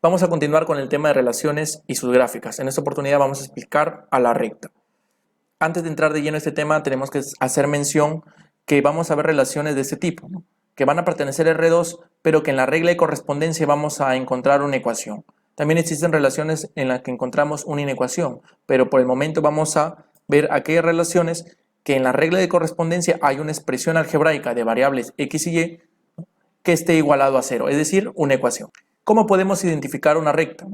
Vamos a continuar con el tema de relaciones y sus gráficas. En esta oportunidad vamos a explicar a la recta. Antes de entrar de lleno a este tema, tenemos que hacer mención que vamos a ver relaciones de este tipo, ¿no? Que van a pertenecer a R2, pero que en la regla de correspondencia vamos a encontrar una ecuación. También existen relaciones en las que encontramos una inecuación, pero por el momento vamos a ver aquellas relaciones que en la regla de correspondencia hay una expresión algebraica de variables x y y que esté igualado a cero, es decir, una ecuación. ¿Cómo podemos identificar una recta?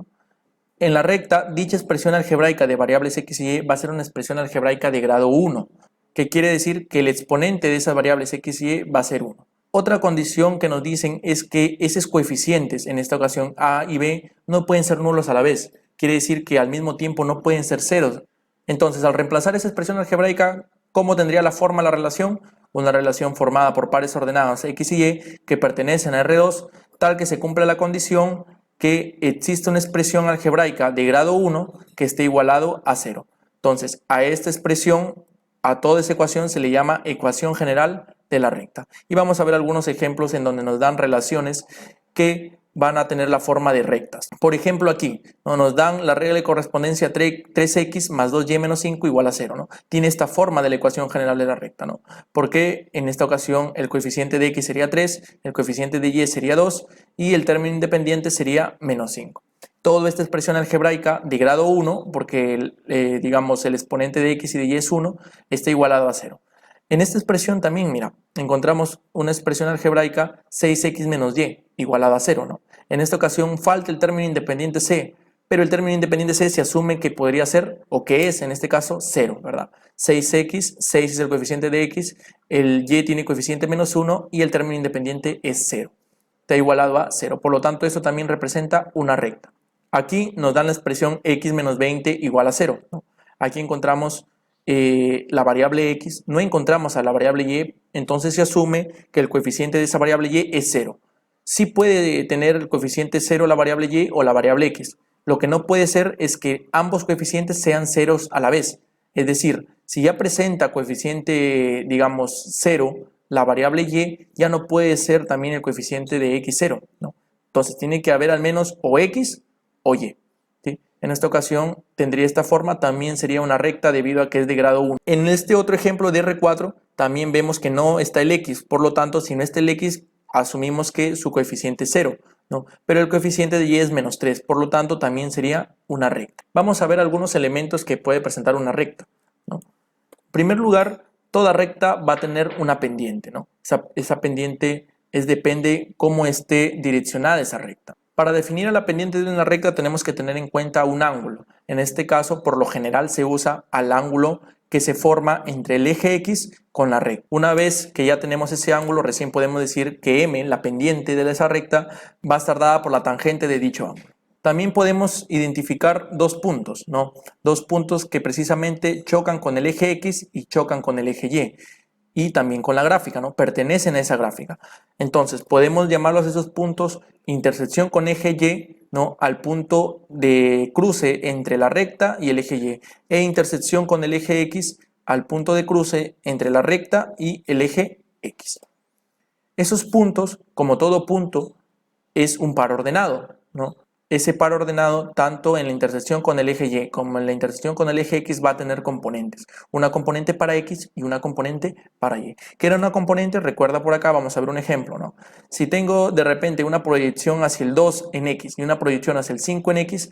En la recta, dicha expresión algebraica de variables x y y va a ser una expresión algebraica de grado 1, que quiere decir que el exponente de esas variables x y y va a ser 1. Otra condición que nos dicen es que esos coeficientes, en esta ocasión a y b, no pueden ser nulos a la vez. Quiere decir que al mismo tiempo no pueden ser ceros. Entonces, al reemplazar esa expresión algebraica, ¿cómo tendría la forma la relación? Una relación formada por pares ordenados x y y que pertenecen a R2, tal que se cumpla la condición que existe una expresión algebraica de grado 1 que esté igualado a 0. Entonces, a esta expresión, a toda esa ecuación se le llama ecuación general de la recta. Y vamos a ver algunos ejemplos en donde nos dan relaciones que van a tener la forma de rectas. Por ejemplo, aquí nos dan la regla de correspondencia 3x más 2y menos 5 igual a 0, ¿no? Tiene esta forma de la ecuación general de la recta, ¿no? Porque en esta ocasión el coeficiente de x sería 3, el coeficiente de y sería 2 y el término independiente sería menos 5. Toda esta expresión algebraica de grado 1, porque digamos el exponente de x y de y es 1, está igualado a 0. En esta expresión también, mira, encontramos una expresión algebraica 6x menos y igualada a 0, ¿no? En esta ocasión falta el término independiente c, pero el término independiente c se asume que podría ser, o que es en este caso, 0, ¿verdad? 6x, 6 es el coeficiente de x, el y tiene coeficiente menos 1 y el término independiente es 0. Está igualado a 0, por lo tanto esto también representa una recta. Aquí nos dan la expresión x menos 20 igual a 0, ¿no? Aquí encontramos la variable x, no encontramos a la variable y, entonces se asume que el coeficiente de esa variable y es 0. Sí puede tener el coeficiente 0 la variable y o la variable x. Lo que no puede ser es que ambos coeficientes sean ceros a la vez. Es decir, si ya presenta coeficiente, digamos, 0, la variable y ya no puede ser también el coeficiente de x0, ¿no? Entonces tiene que haber al menos o x o y. ¿Sí? En esta ocasión tendría esta forma, también sería una recta debido a que es de grado 1. En este otro ejemplo de R4 también vemos que no está el x, por lo tanto si no está el x asumimos que su coeficiente es 0, ¿no? Pero el coeficiente de y es menos 3, por lo tanto también sería una recta. Vamos a ver algunos elementos que puede presentar una recta, ¿no? En primer lugar, toda recta va a tener una pendiente, ¿no? Esa pendiente depende cómo esté direccionada esa recta. Para definir a la pendiente de una recta tenemos que tener en cuenta un ángulo. En este caso, por lo general se usa al ángulo que se forma entre el eje X con la recta. Una vez que ya tenemos ese ángulo, recién podemos decir que M, la pendiente de esa recta, va a estar dada por la tangente de dicho ángulo. También podemos identificar dos puntos, ¿no? Dos puntos que precisamente chocan con el eje X y chocan con el eje Y. Y también con la gráfica, ¿no? Pertenecen a esa gráfica. Entonces, podemos llamarlos esos puntos intersección con eje Y, ¿no? Al punto de cruce entre la recta y el eje Y. E intersección con el eje X al punto de cruce entre la recta y el eje X. Esos puntos, como todo punto, es un par ordenado, ¿no? Ese par ordenado, tanto en la intersección con el eje Y como en la intersección con el eje X, va a tener componentes. Una componente para X y una componente para Y. ¿Qué era una componente? Recuerda por acá, vamos a ver un ejemplo, ¿no? Si tengo de repente una proyección hacia el 2 en X y una proyección hacia el 5 en X,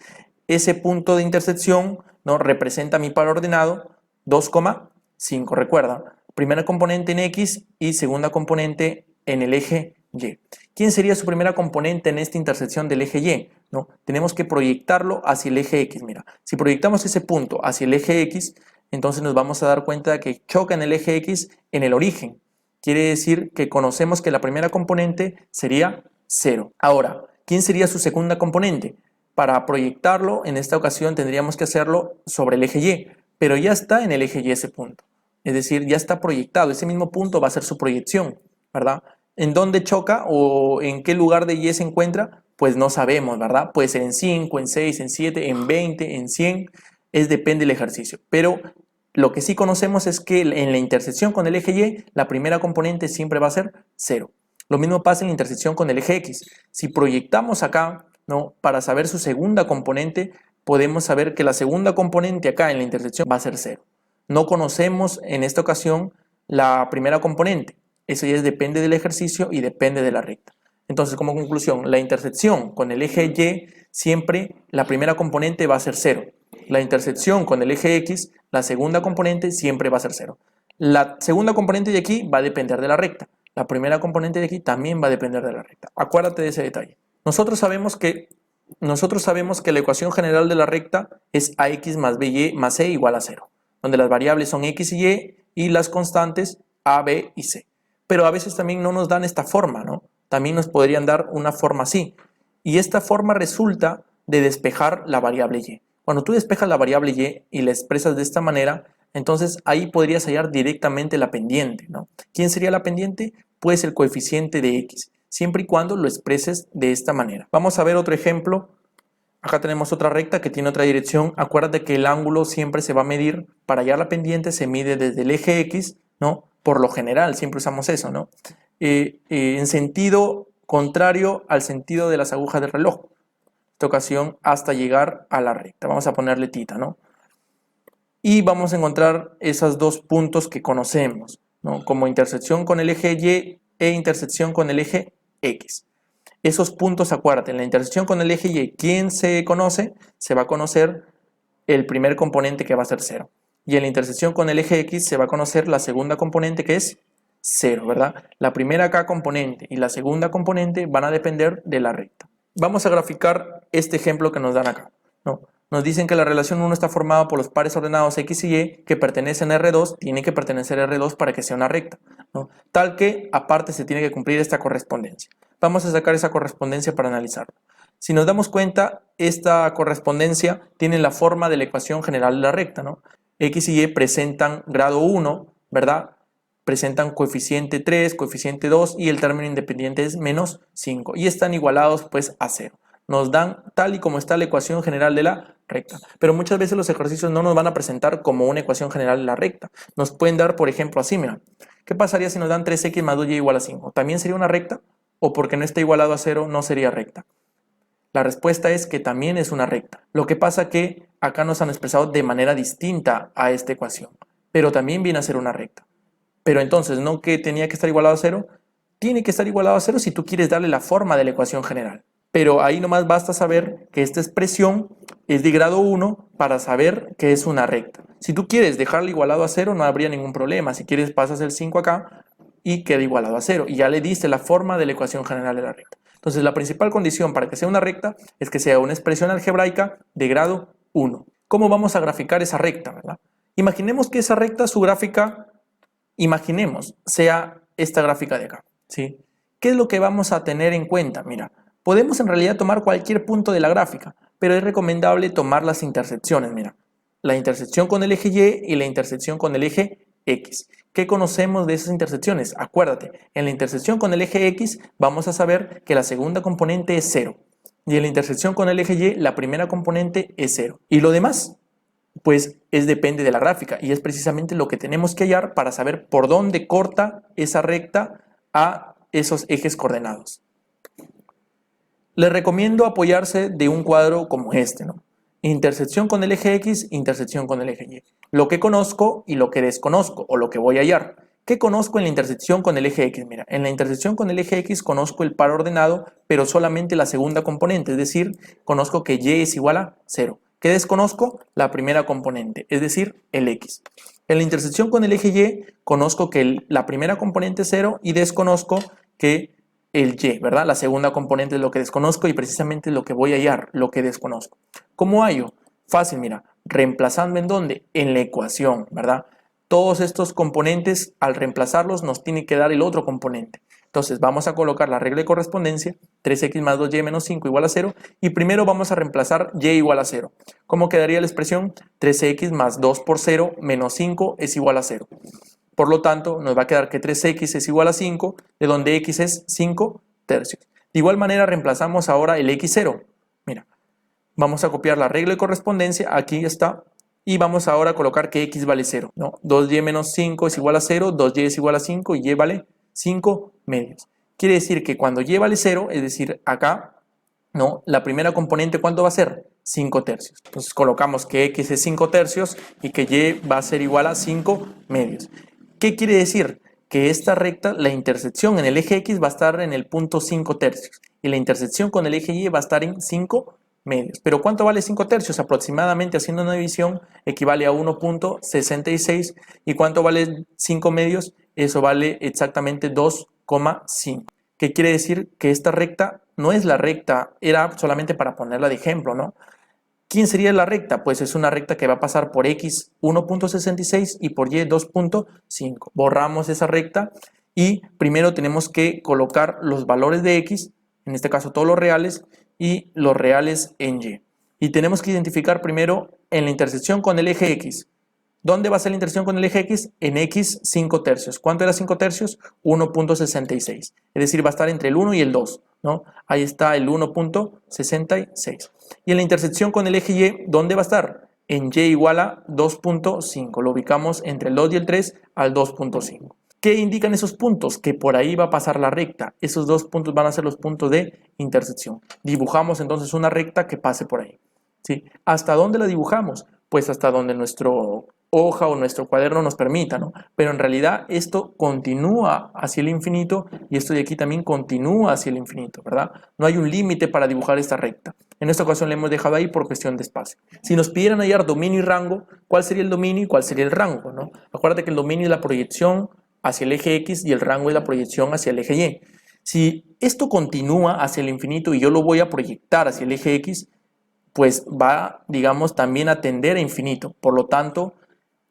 ese punto de intersección, ¿no? Representa mi par ordenado 2,5. Recuerda, primera componente en X y segunda componente en el eje Y. ¿Quién sería su primera componente en esta intersección del eje Y? ¿No? Tenemos que proyectarlo hacia el eje X. Mira, si proyectamos ese punto hacia el eje X, entonces nos vamos a dar cuenta de que choca en el eje X en el origen. Quiere decir que conocemos que la primera componente sería 0. Ahora, ¿quién sería su segunda componente? Para proyectarlo, en esta ocasión tendríamos que hacerlo sobre el eje Y, pero ya está en el eje Y ese punto. Es decir, ya está proyectado. Ese mismo punto va a ser su proyección, ¿verdad? ¿En dónde choca o en qué lugar de Y se encuentra? Pues no sabemos, ¿verdad? Puede ser en 5, en 6, en 7, en 20, en 100, depende del ejercicio. Pero lo que sí conocemos es que en la intersección con el eje Y, la primera componente siempre va a ser 0. Lo mismo pasa en la intersección con el eje X. Si proyectamos acá ¿no? Para saber su segunda componente, podemos saber que la segunda componente acá en la intersección va a ser 0. No conocemos en esta ocasión la primera componente. Eso ya depende del ejercicio y depende de la recta. Entonces, como conclusión, la intersección con el eje Y, siempre la primera componente va a ser 0. La intersección con el eje X, la segunda componente siempre va a ser 0. La segunda componente de aquí va a depender de la recta. La primera componente de aquí también va a depender de la recta. Acuérdate de ese detalle. Nosotros sabemos que la ecuación general de la recta es ax más by más c igual a 0, donde las variables son x y y las constantes a, b y c. Pero a veces también no nos dan esta forma, ¿no? También nos podrían dar una forma así. Y esta forma resulta de despejar la variable y. Cuando tú despejas la variable y la expresas de esta manera, entonces ahí podrías hallar directamente la pendiente, ¿no? ¿Quién sería la pendiente? Pues el coeficiente de x, siempre y cuando lo expreses de esta manera. Vamos a ver otro ejemplo. Acá tenemos otra recta que tiene otra dirección. Acuérdate que el ángulo siempre se va a medir, para hallar la pendiente se mide desde el eje X, ¿no? Por lo general, siempre usamos eso, ¿no? En sentido contrario al sentido de las agujas del reloj. En esta ocasión hasta llegar a la recta. Vamos a ponerle tita, ¿no? Y vamos a encontrar esos dos puntos que conocemos, ¿no? Como intersección con el eje Y e intersección con el eje X. Esos puntos, acuérdate, en la intersección con el eje Y, ¿quién se conoce? Se va a conocer el primer componente, que va a ser 0. Y en la intersección con el eje X se va a conocer la segunda componente, que es 0, ¿verdad? La primera K componente y la segunda componente van a depender de la recta. Vamos a graficar este ejemplo que nos dan acá, ¿no? Nos dicen que la relación 1 está formada por los pares ordenados X y Y que pertenecen a R2, tiene que pertenecer a R2 para que sea una recta, ¿no? Tal que aparte se tiene que cumplir esta correspondencia. Vamos a sacar esa correspondencia para analizarlo. Si nos damos cuenta, esta correspondencia tiene la forma de la ecuación general de la recta, ¿no? X y Y presentan grado 1, ¿verdad? Presentan coeficiente 3, coeficiente 2 y el término independiente es menos 5 y están igualados pues a 0. Nos dan tal y como está la ecuación general de la recta. Pero muchas veces los ejercicios no nos van a presentar como una ecuación general de la recta. Nos pueden dar, por ejemplo, así, mira. ¿Qué pasaría si nos dan 3x más 2y igual a 5? ¿También sería una recta? ¿O porque no está igualado a 0 no sería recta? La respuesta es que también es una recta. Lo que pasa que acá nos han expresado de manera distinta a esta ecuación. Pero también viene a ser una recta. Pero entonces, ¿no que tenía que estar igualado a 0? Tiene que estar igualado a 0 si tú quieres darle la forma de la ecuación general. Pero ahí nomás basta saber que esta expresión es de grado 1 para saber que es una recta. Si tú quieres dejarla igualado a 0, no habría ningún problema. Si quieres, pasas el 5 acá y queda igualado a 0. Y ya le diste la forma de la ecuación general de la recta. Entonces, la principal condición para que sea una recta es que sea una expresión algebraica de grado 1. ¿Cómo vamos a graficar esa recta, verdad? Imaginemos que esa recta, su gráfica, sea esta gráfica de acá, ¿sí? ¿Qué es lo que vamos a tener en cuenta? Mira, podemos en realidad tomar cualquier punto de la gráfica, pero es recomendable tomar las intersecciones, mira. La intersección con el eje Y y la intersección con el eje X. ¿Qué conocemos de esas intersecciones? Acuérdate, en la intersección con el eje X vamos a saber que la segunda componente es 0. Y en la intersección con el eje Y la primera componente es 0. ¿Y lo demás? Pues depende de la gráfica y es precisamente lo que tenemos que hallar para saber por dónde corta esa recta a esos ejes coordenados. Les recomiendo apoyarse de un cuadro como este, ¿no? Intersección con el eje X, intersección con el eje Y. Lo que conozco y lo que desconozco, o lo que voy a hallar. ¿Qué conozco en la intersección con el eje X? Mira, en la intersección con el eje X conozco el par ordenado, pero solamente la segunda componente, es decir, conozco que Y es igual a 0. ¿Qué desconozco? La primera componente, es decir, el X. En la intersección con el eje Y, conozco que la primera componente es 0 y desconozco que el Y, ¿verdad? La segunda componente es lo que desconozco y precisamente lo que voy a hallar, lo que desconozco. ¿Cómo hallo? Fácil, mira, reemplazando ¿en dónde? En la ecuación, ¿verdad? Todos estos componentes, al reemplazarlos, nos tiene que dar el otro componente. Entonces, vamos a colocar la regla de correspondencia, 3x más 2y menos 5 igual a 0, y primero vamos a reemplazar y igual a 0. ¿Cómo quedaría la expresión? 3x más 2 por 0 menos 5 es igual a 0. Por lo tanto, nos va a quedar que 3x es igual a 5, de donde x es 5 tercios. De igual manera, reemplazamos ahora el x0. Mira, vamos a copiar la regla de correspondencia, aquí está, y vamos ahora a colocar que x vale 0, ¿no? 2y menos 5 es igual a 0, 2y es igual a 5 y y vale 5 medios. Quiere decir que cuando y vale 0, es decir, acá, ¿no? La primera componente, ¿cuánto va a ser? 5 tercios. Entonces colocamos que x es 5 tercios y que y va a ser igual a 5 medios. ¿Qué quiere decir? Que esta recta, la intersección en el eje x va a estar en el punto 5 tercios y la intersección con el eje y va a estar en 5 medios. ¿Pero cuánto vale 5 tercios? Aproximadamente, haciendo una división, equivale a 1.66. ¿Y cuánto vale 5 medios? Eso vale exactamente 2,5. ¿Qué quiere decir? Que esta recta no es la recta, era solamente para ponerla de ejemplo, ¿no? ¿Quién sería la recta? Pues es una recta que va a pasar por x 1.66 y por y 2.5. Borramos esa recta y primero tenemos que colocar los valores de x, en este caso todos los reales, y los reales en y. Y tenemos que identificar primero en la intersección con el eje x. ¿Dónde va a ser la intersección con el eje x? En x 5 tercios. ¿Cuánto era 5 tercios? 1.66. Es decir, va a estar entre el 1 y el 2, ¿no? Ahí está el 1.66. Y en la intersección con el eje y, ¿dónde va a estar? En y igual a 2.5. Lo ubicamos entre el 2 y el 3 al 2.5. ¿Qué indican esos puntos? Que por ahí va a pasar la recta. Esos dos puntos van a ser los puntos de intersección. Dibujamos entonces una recta que pase por ahí, ¿sí? ¿Hasta dónde la dibujamos? Pues hasta donde nuestro hoja o nuestro cuaderno nos permita, ¿no? Pero en realidad esto continúa hacia el infinito y esto de aquí también continúa hacia el infinito, ¿verdad? No hay un límite para dibujar esta recta. En esta ocasión le hemos dejado ahí por cuestión de espacio. Si nos pidieran hallar dominio y rango, ¿cuál sería el dominio y cuál sería el rango, ¿no? Acuérdate que el dominio es la proyección hacia el eje X y el rango es la proyección hacia el eje Y. Si esto continúa hacia el infinito y yo lo voy a proyectar hacia el eje X, pues va, digamos, también a tender a infinito. Por lo tanto,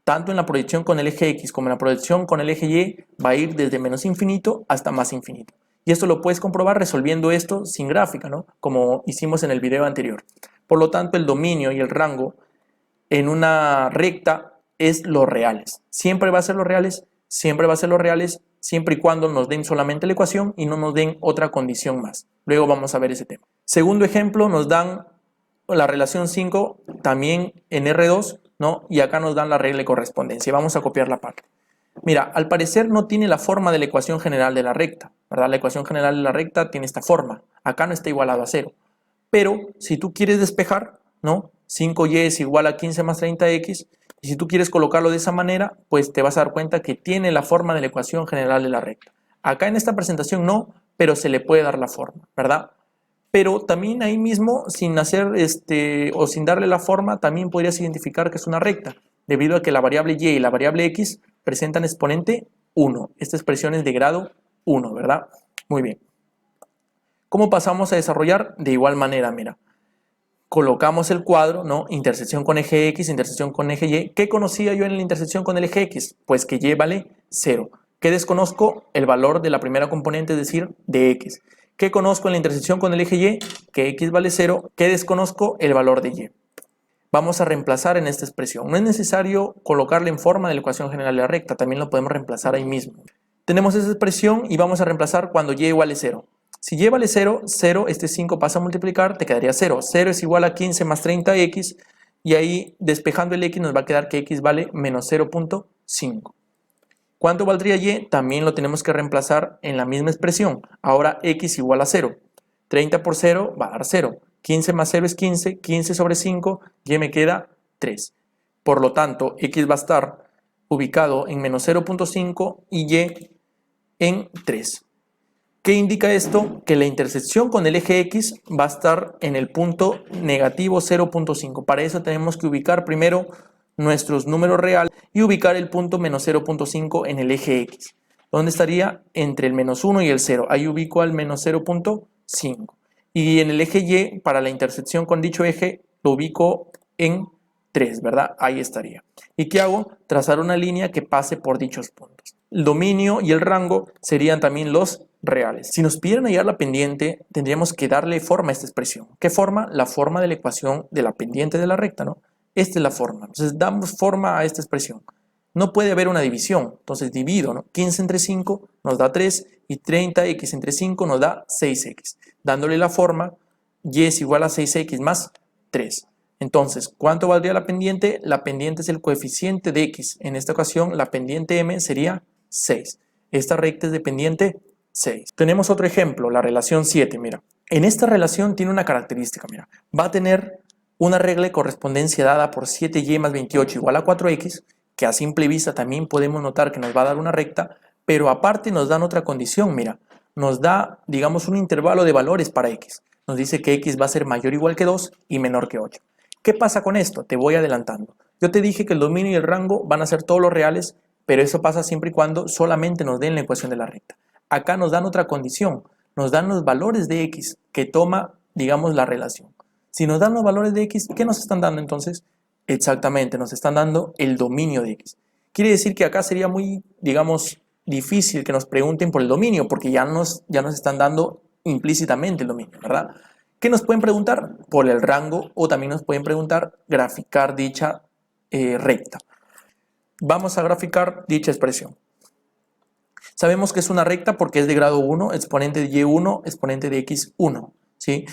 tanto en la proyección con el eje X como en la proyección con el eje Y, va a ir desde menos infinito hasta más infinito. Y esto lo puedes comprobar resolviendo esto sin gráfica, ¿no? Como hicimos en el video anterior. Por lo tanto, el dominio y el rango en una recta es los reales. ¿Siempre va a ser los reales? Siempre va a ser los reales, siempre y cuando nos den solamente la ecuación y no nos den otra condición más. Luego vamos a ver ese tema. Segundo ejemplo, nos dan la relación 5 también en R2, ¿no? Y acá nos dan la regla de correspondencia. Vamos a copiar la parte. Mira, al parecer no tiene la forma de la ecuación general de la recta, ¿verdad? La ecuación general de la recta tiene esta forma. Acá no está igualado a 0. Pero si tú quieres despejar, ¿no? 5y es igual a 15 más 30x. Y si tú quieres colocarlo de esa manera, pues te vas a dar cuenta que tiene la forma de la ecuación general de la recta. Acá en esta presentación no, pero se le puede dar la forma, ¿verdad? Pero también ahí mismo, sin hacer o sin darle la forma, también podrías identificar que es una recta, debido a que la variable y la variable x presentan exponente 1. Esta expresión es de grado 1, ¿verdad? Muy bien. ¿Cómo pasamos a desarrollar? De igual manera, mira. Colocamos el cuadro, ¿no? Intersección con eje x, intersección con eje y. ¿Qué conocía yo en la intersección con el eje x? Pues que y vale 0. ¿Qué desconozco? El valor de la primera componente, es decir, de x. ¿Qué conozco en la intersección con el eje y? Que x vale 0. ¿Qué desconozco? El valor de y. Vamos a reemplazar en esta expresión. No es necesario colocarla en forma de la ecuación general de la recta, también lo podemos reemplazar ahí mismo. Tenemos esa expresión y vamos a reemplazar cuando y vale 0. Si y vale 0, 0, este 5 pasa a multiplicar, te quedaría 0. 0 es igual a 15 más 30x y ahí despejando el x nos va a quedar que x vale menos 0.5. ¿Cuánto valdría y? También lo tenemos que reemplazar en la misma expresión. Ahora x igual a 0. 30 por 0 va a dar 0. 15 más 0 es 15. 15 sobre 5, y me queda 3. Por lo tanto, x va a estar ubicado en menos 0.5 y y en 3. ¿Qué indica esto? Que la intersección con el eje X va a estar en el punto negativo 0.5. Para eso tenemos que ubicar primero nuestros números reales y ubicar el punto menos 0.5 en el eje X. ¿Dónde estaría? Entre el menos 1 y el 0. Ahí ubico al menos 0.5. Y en el eje Y, para la intersección con dicho eje, lo ubico en 3, ¿verdad? Ahí estaría. ¿Y qué hago? Trazar una línea que pase por dichos puntos. El dominio y el rango serían también los reales. Si nos pidieran hallar la pendiente, tendríamos que darle forma a esta expresión. ¿Qué forma? La forma de la ecuación de la pendiente de la recta, ¿no? Esta es la forma. Entonces damos forma a esta expresión. No puede haber una división, entonces divido, ¿no? 15 entre 5 nos da 3 y 30x entre 5 nos da 6x. Dándole la forma, y es igual a 6x más 3. Entonces, ¿cuánto valdría la pendiente? La pendiente es el coeficiente de x. En esta ocasión, la pendiente m sería 6. Esta recta es de pendiente 6. Tenemos otro ejemplo, la relación 7, mira. En esta relación tiene una característica, mira. Va a tener una regla de correspondencia dada por 7y más 28 igual a 4x, que a simple vista también podemos notar que nos va a dar una recta, pero aparte nos dan otra condición, mira. Nos da, digamos, un intervalo de valores para x. Nos dice que x va a ser mayor o igual que 2 y menor que 8. ¿Qué pasa con esto? Te voy adelantando. Yo te dije que el dominio y el rango van a ser todos los reales, pero eso pasa siempre y cuando solamente nos den la ecuación de la recta. Acá nos dan otra condición, nos dan los valores de x que toma, digamos, la relación. Si nos dan los valores de x, ¿qué nos están dando entonces? Exactamente, nos están dando el dominio de x. Quiere decir que acá sería muy, digamos, difícil que nos pregunten por el dominio, porque ya nos están dando implícitamente el dominio, ¿verdad? ¿Qué nos pueden preguntar? Por el rango, o también nos pueden preguntar graficar dicha recta. Vamos a graficar dicha expresión. Sabemos que es una recta porque es de grado 1, exponente de y1, exponente de x1, ¿sí?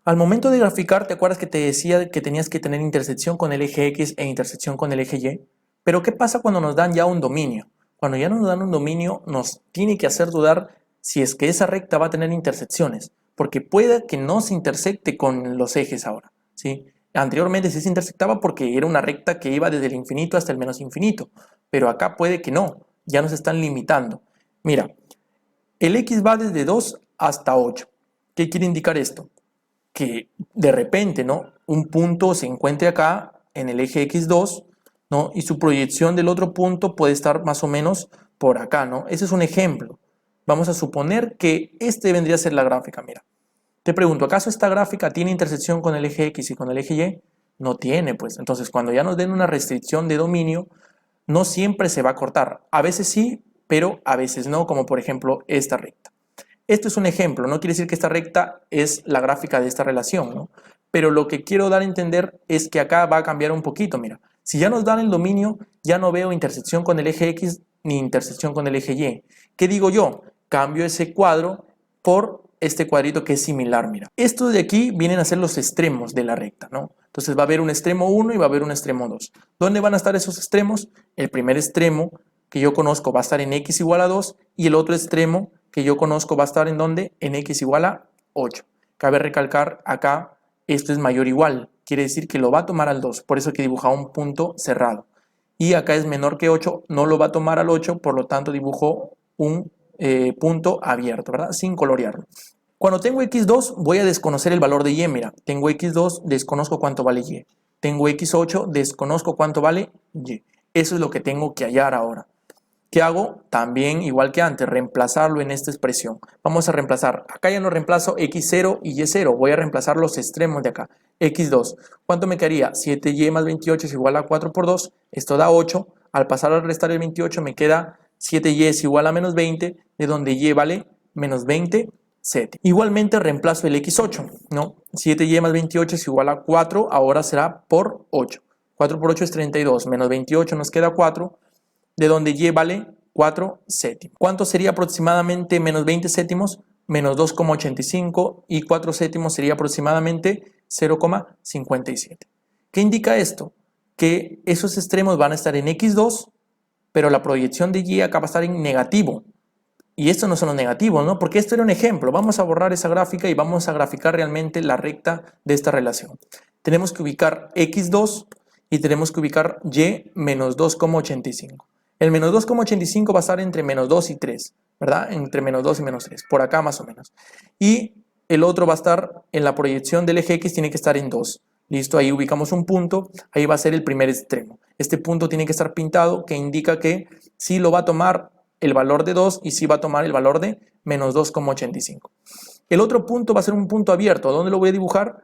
Al momento de graficar, ¿te acuerdas que te decía que tenías que tener intersección con el eje x e intersección con el eje y? Pero ¿qué pasa cuando nos dan ya un dominio? Cuando ya nos dan un dominio, nos tiene que hacer dudar si es que esa recta va a tener intersecciones, porque puede que no se intersecte con los ejes ahora, ¿sí? Anteriormente sí se intersectaba porque era una recta que iba desde el infinito hasta el menos infinito, pero acá puede que no, ya nos están limitando. Mira, el x va desde 2 hasta 8. ¿Qué quiere indicar esto? Que de repente, ¿no?, un punto se encuentre acá en el eje x2, ¿no?, y su proyección del otro punto puede estar más o menos por acá, ¿no? Ese es un ejemplo. Vamos a suponer que este vendría a ser la gráfica, mira. Te pregunto, ¿acaso esta gráfica tiene intersección con el eje x y con el eje y? No tiene, pues. Entonces, cuando ya nos den una restricción de dominio, no siempre se va a cortar. A veces sí, pero a veces no, como por ejemplo esta recta. Esto es un ejemplo, no quiere decir que esta recta es la gráfica de esta relación, ¿no? Pero lo que quiero dar a entender es que acá va a cambiar un poquito, mira. Si ya nos dan el dominio, ya no veo intersección con el eje x ni intersección con el eje y. ¿Qué digo yo? Cambio ese cuadro por este cuadrito que es similar, mira. Estos de aquí vienen a ser los extremos de la recta, ¿no? Entonces va a haber un extremo 1 y va a haber un extremo 2. ¿Dónde van a estar esos extremos? El primer extremo que yo conozco va a estar en x igual a 2 y el otro extremo que yo conozco va a estar en ¿dónde? En x igual a 8. Cabe recalcar acá, esto es mayor o igual, quiere decir que lo va a tomar al 2, por eso que he dibujado un punto cerrado. Y acá es menor que 8, no lo va a tomar al 8, por lo tanto dibujo un punto abierto, ¿verdad? Sin colorearlo. Cuando tengo x2 voy a desconocer el valor de y, mira, tengo x2, desconozco cuánto vale y. Tengo x8, desconozco cuánto vale y. Eso es lo que tengo que hallar ahora. ¿Qué hago? También, igual que antes, reemplazarlo en esta expresión. Vamos a reemplazar, acá ya no reemplazo x0 y y0, voy a reemplazar los extremos de acá. x2, ¿cuánto me quedaría? 7y más 28 es igual a 4 por 2, esto da 8, al pasar a restar el 28 me queda 7y es igual a menos 20, de donde y vale menos 20, 7. Igualmente reemplazo el x8, ¿no? 7y más 28 es igual a 4, ahora será por 8. 4 por 8 es 32, menos 28 nos queda 4, de donde y vale 4 séptimos. ¿Cuánto sería aproximadamente menos 20 séptimos? Menos 2,85 y 4 séptimos sería aproximadamente 0,57. ¿Qué indica esto? Que esos extremos van a estar en x2, pero la proyección de y acá va a estar en negativo. Y estos no son los negativos, ¿no? Porque esto era un ejemplo. Vamos a borrar esa gráfica y vamos a graficar realmente la recta de esta relación. Tenemos que ubicar x2 y tenemos que ubicar y menos 2,85. El menos 2,85 va a estar entre menos 2 y 3, ¿verdad? Entre menos 2 y menos 3, por acá más o menos. Y el otro va a estar en la proyección del eje x, tiene que estar en 2. Listo, ahí ubicamos un punto, ahí va a ser el primer extremo. Este punto tiene que estar pintado, que indica que sí lo va a tomar el valor de 2 y sí va a tomar el valor de menos 2,85. El otro punto va a ser un punto abierto. ¿Dónde lo voy a dibujar?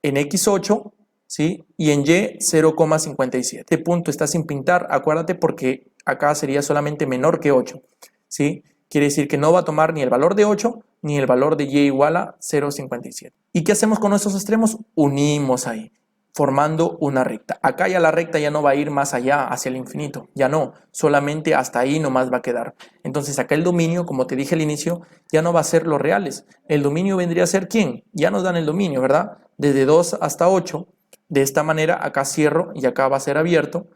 En x8, ¿sí? Y en y 0,57. Este punto está sin pintar, acuérdate, porque acá sería solamente menor que 8, ¿sí? Quiere decir que no va a tomar ni el valor de 8 ni el valor de y igual a 0,57. ¿Y qué hacemos con nuestros extremos? Unimos ahí, formando una recta. Acá ya la recta ya no va a ir más allá, hacia el infinito, ya no, solamente hasta ahí nomás va a quedar. Entonces acá el dominio, como te dije al inicio, ya no va a ser los reales. El dominio vendría a ser ¿quién? Ya nos dan el dominio, ¿verdad? Desde 2 hasta 8, de esta manera acá cierro y acá va a ser abierto.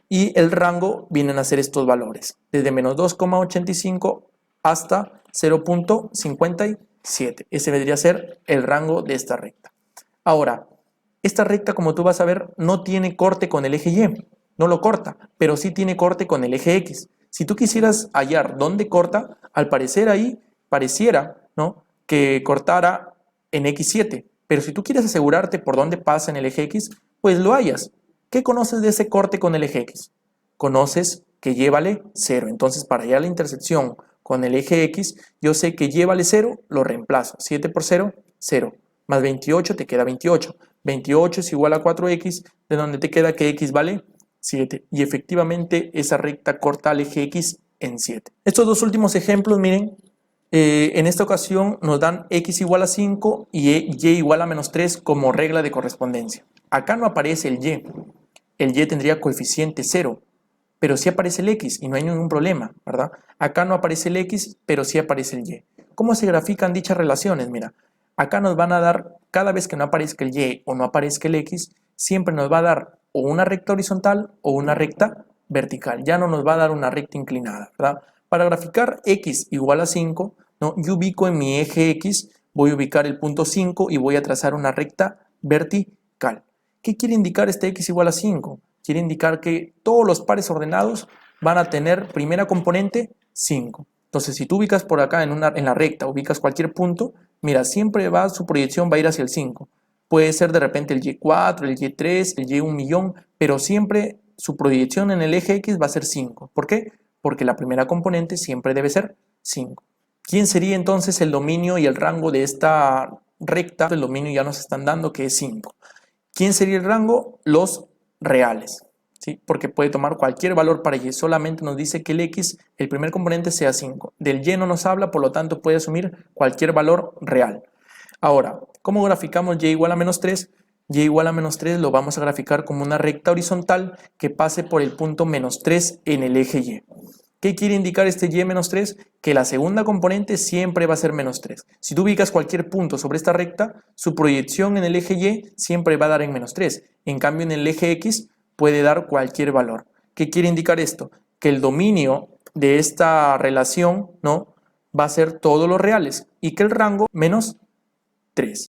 Y el rango vienen a ser estos valores, desde menos 2,85 hasta 0.57. Ese vendría a ser el rango de esta recta. Ahora, esta recta, como tú vas a ver, no tiene corte con el eje Y, no lo corta, pero sí tiene corte con el eje X. Si tú quisieras hallar dónde corta, al parecer ahí pareciera, ¿no?, que cortara en X7, pero si tú quieres asegurarte por dónde pasa en el eje X, pues lo hallas. ¿Qué conoces de ese corte con el eje X? Conoces que Y vale 0, entonces para hallar la intersección con el eje X, yo sé que Y vale 0, lo reemplazo. 7 por 0, 0. Más 28 te queda 28. 28 es igual a 4x, de donde te queda que x vale 7. Y efectivamente esa recta corta al eje x en 7. Estos dos últimos ejemplos, miren, en esta ocasión nos dan x igual a 5 y y igual a menos 3 como regla de correspondencia. Acá no aparece el y. El y tendría coeficiente 0. Pero sí aparece el x y no hay ningún problema, ¿verdad? Acá no aparece el x, pero sí aparece el y. ¿Cómo se grafican dichas relaciones? Mira, acá nos van a dar, cada vez que no aparezca el y o no aparezca el x, siempre nos va a dar o una recta horizontal o una recta vertical. Ya no nos va a dar una recta inclinada, ¿verdad? Para graficar x igual a 5, ¿no?, yo ubico en mi eje x, voy a ubicar el punto 5 y voy a trazar una recta vertical. ¿Qué quiere indicar este x igual a 5? Quiere indicar que todos los pares ordenados van a tener primera componente 5. Entonces, si tú ubicas por acá en la recta, ubicas cualquier punto, mira, siempre su proyección va a ir hacia el 5. Puede ser de repente el Y4, el Y3, el Y1.000.000, pero siempre su proyección en el eje X va a ser 5. ¿Por qué? Porque la primera componente siempre debe ser 5. ¿Quién sería entonces el dominio y el rango de esta recta? El dominio ya nos están dando que es 5. ¿Quién sería el rango? Los reales, ¿sí? Porque puede tomar cualquier valor para y, solamente nos dice que el x, el primer componente, sea 5. Del y no nos habla, por lo tanto puede asumir cualquier valor real. Ahora, ¿cómo graficamos y igual a menos 3? Y igual a menos 3 lo vamos a graficar como una recta horizontal que pase por el punto menos 3 en el eje y. ¿Qué quiere indicar este y menos 3? Que la segunda componente siempre va a ser menos 3. Si tú ubicas cualquier punto sobre esta recta, su proyección en el eje y siempre va a dar en menos 3. En cambio, en el eje x puede dar cualquier valor. ¿Qué quiere indicar esto? Que el dominio de esta relación, ¿no?, va a ser todos los reales y que el rango menos 3.